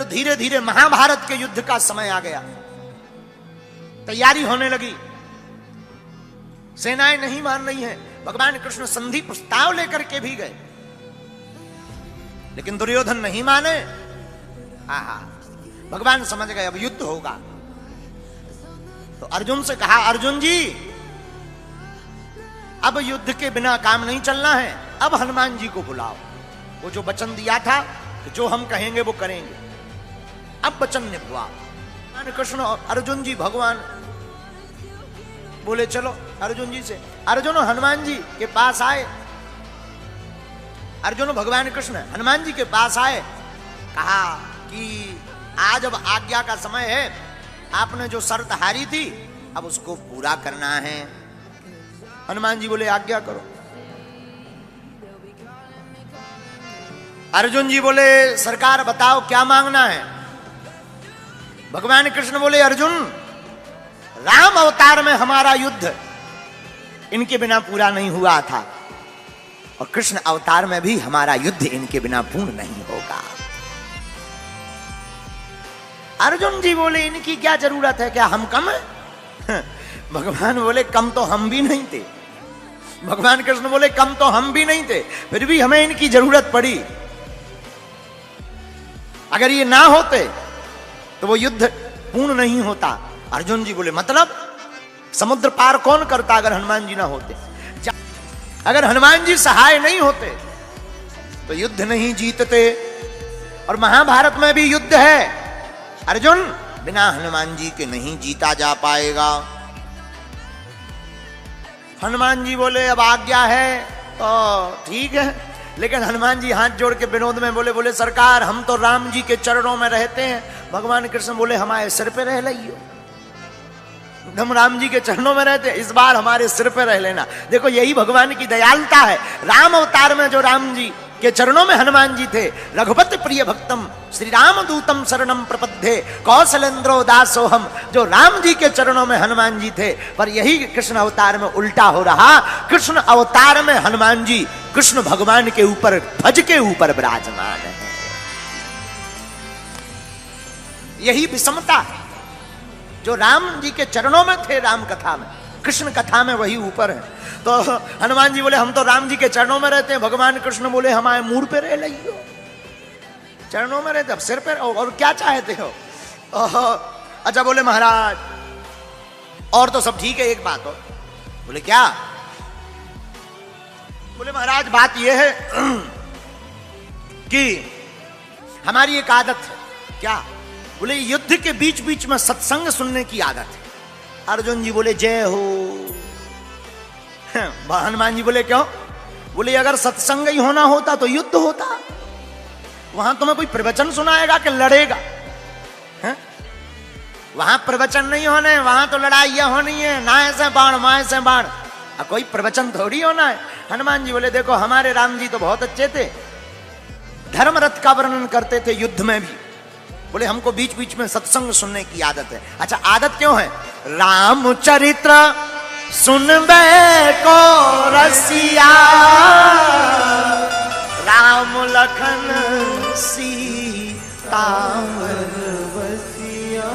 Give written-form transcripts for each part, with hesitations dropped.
धीरे धीरे महाभारत के युद्ध का समय आ गया, तैयारी होने लगी, सेनाएं नहीं मान रही हैं। भगवान कृष्ण संधि प्रस्ताव लेकर के भी गए, लेकिन दुर्योधन नहीं माने। आहा, भगवान समझ गए अब युद्ध होगा, तो अर्जुन से कहा, अर्जुन जी अब युद्ध के बिना काम नहीं चलना है, अब हनुमान जी को बुलाओ। वो जो वचन दिया था कि जो हम कहेंगे वो करेंगे, अब वचन निभाओ। कृष्ण और अर्जुन जी भगवान बोले चलो अर्जुन जी से। अर्जुन हनुमान जी के पास आए, अर्जुन भगवान कृष्ण हनुमान जी के पास आए, कहा कि आज अब आज्ञा का समय है, आपने जो शर्त हारी थी अब उसको पूरा करना है। हनुमान जी बोले आज्ञा करो। अर्जुन जी बोले सरकार बताओ क्या मांगना है। भगवान कृष्ण बोले अर्जुन, राम अवतार में हमारा युद्ध इनके बिना पूरा नहीं हुआ था, और कृष्ण अवतार में भी हमारा युद्ध इनके बिना पूर्ण नहीं होगा। अर्जुन जी बोले इनकी क्या जरूरत है, क्या हम कम है? भगवान बोले कम तो हम भी नहीं थे। भगवान कृष्ण बोले कम तो हम भी नहीं थे, फिर भी हमें इनकी जरूरत पड़ी। अगर ये ना होते तो वो युद्ध पूर्ण नहीं होता। अर्जुन जी बोले मतलब समुद्र पार कौन करता अगर हनुमान जी ना होते? अगर हनुमान जी सहाय नहीं होते तो युद्ध नहीं जीतते। और महाभारत में भी युद्ध है, अर्जुन बिना हनुमान जी के नहीं जीता जा पाएगा। हनुमान जी बोले अब आज्ञा है तो ठीक है, लेकिन हनुमान जी हाथ जोड़ के विनोद में बोले सरकार हम तो राम जी के चरणों में रहते हैं। भगवान कृष्ण बोले हमारे सिर पे रह लियो, हम राम जी के चरणों में रहते, इस बार हमारे सिर पे रह लेना। देखो यही भगवान की दयालुता है। राम अवतार में जो राम जी के चरणों में हनुमान जी थे, रघुपति प्रिय भक्तम श्री राम दूतम शरणम प्रपद्ये कौशलेंद्रो दासोहम, जो राम जी के चरणों में हनुमान जी थे। पर यही कृष्ण अवतार में उल्टा हो रहा। कृष्ण अवतार में हनुमान जी कृष्ण भगवान के ऊपर ध्वज के ऊपर विराजमान है। यही विषमता है। जो राम जी के चरणों में थे राम कथा में, कृष्ण कथा में वही ऊपर है। तो हनुमान जी बोले हम तो राम जी के चरणों में रहते हैं। भगवान कृष्ण बोले हमारे मूड पे रह लियो, चरणों में रहते, अब सिर पे और क्या चाहते हो? अच्छा बोले महाराज और तो सब ठीक है, एक बात हो। बोले क्या? बोले महाराज बात यह है कि हमारी एक आदत है। क्या? बोले युद्ध के बीच बीच में सत्संग सुनने की आदत है। अर्जुन जी बोले जय हो। हनुमान जी बोले क्यों? बोले अगर सत्संग ही होना होता तो युद्ध होता, वहां तुम्हें कोई प्रवचन सुनाएगा कि लड़ेगा? है? वहां प्रवचन नहीं होने, वहां तो लड़ाइयां होनी है, ना ऐसे बाण माए से बाण, कोई प्रवचन थोड़ी होना है। हनुमान जी बोले देखो हमारे राम जी तो बहुत अच्छे थे, धर्म रथ का वर्णन करते थे युद्ध में भी। बोले हमको बीच बीच में सत्संग सुनने की आदत है। अच्छा आदत क्यों है? राम चरित्र सुनबे को रसिया, राम लखन सीता बसिया,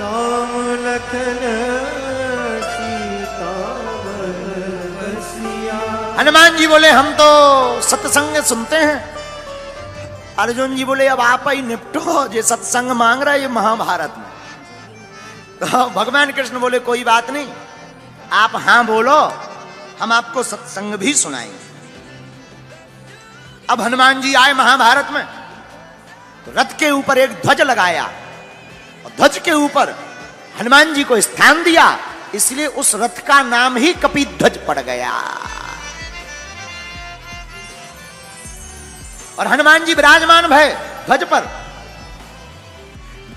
राम लखन सीता बसिया। हनुमान जी बोले हम तो सत्संग सुनते हैं। अर्जुन जी बोले अब आप ही निपटो, जे सत्संग मांग रहा है ये महाभारत में। तो भगवान कृष्ण बोले कोई बात नहीं, आप हां बोलो, हम आपको सत्संग भी सुनाएंगे। अब हनुमान जी आए महाभारत में, तो रथ के ऊपर एक ध्वज लगाया और ध्वज के ऊपर हनुमान जी को स्थान दिया, इसलिए उस रथ का नाम ही कपिध्वज पड़ गया। और हनुमान जी विराजमान भय ध्वज पर।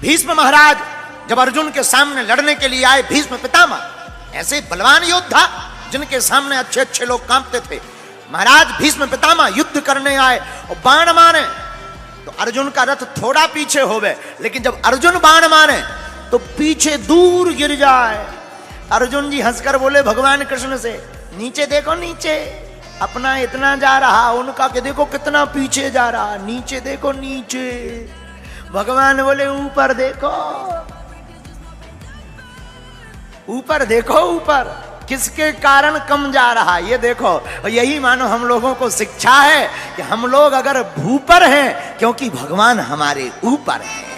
भीष्म महाराज जब अर्जुन के सामने लड़ने के लिए आए, भीष्म पितामह ऐसे बलवान योद्धा जिनके सामने अच्छे अच्छे लोग कांपते थे, महाराज भीष्म पितामह युद्ध करने आए और बाण मारे तो अर्जुन का रथ थोड़ा पीछे हो गए, लेकिन जब अर्जुन बाण मारे तो पीछे दूर गिर जाए। अर्जुन जी हंसकर बोले भगवान कृष्ण से नीचे देखो नीचे, अपना इतना जा रहा, उनका कि देखो कितना पीछे जा रहा, नीचे देखो नीचे। भगवान बोले ऊपर देखो, ऊपर देखो, ऊपर किसके कारण कम जा रहा ये देखो। और यही मानो हम लोगों को शिक्षा है कि हम लोग अगर भूपर हैं क्योंकि भगवान हमारे ऊपर है।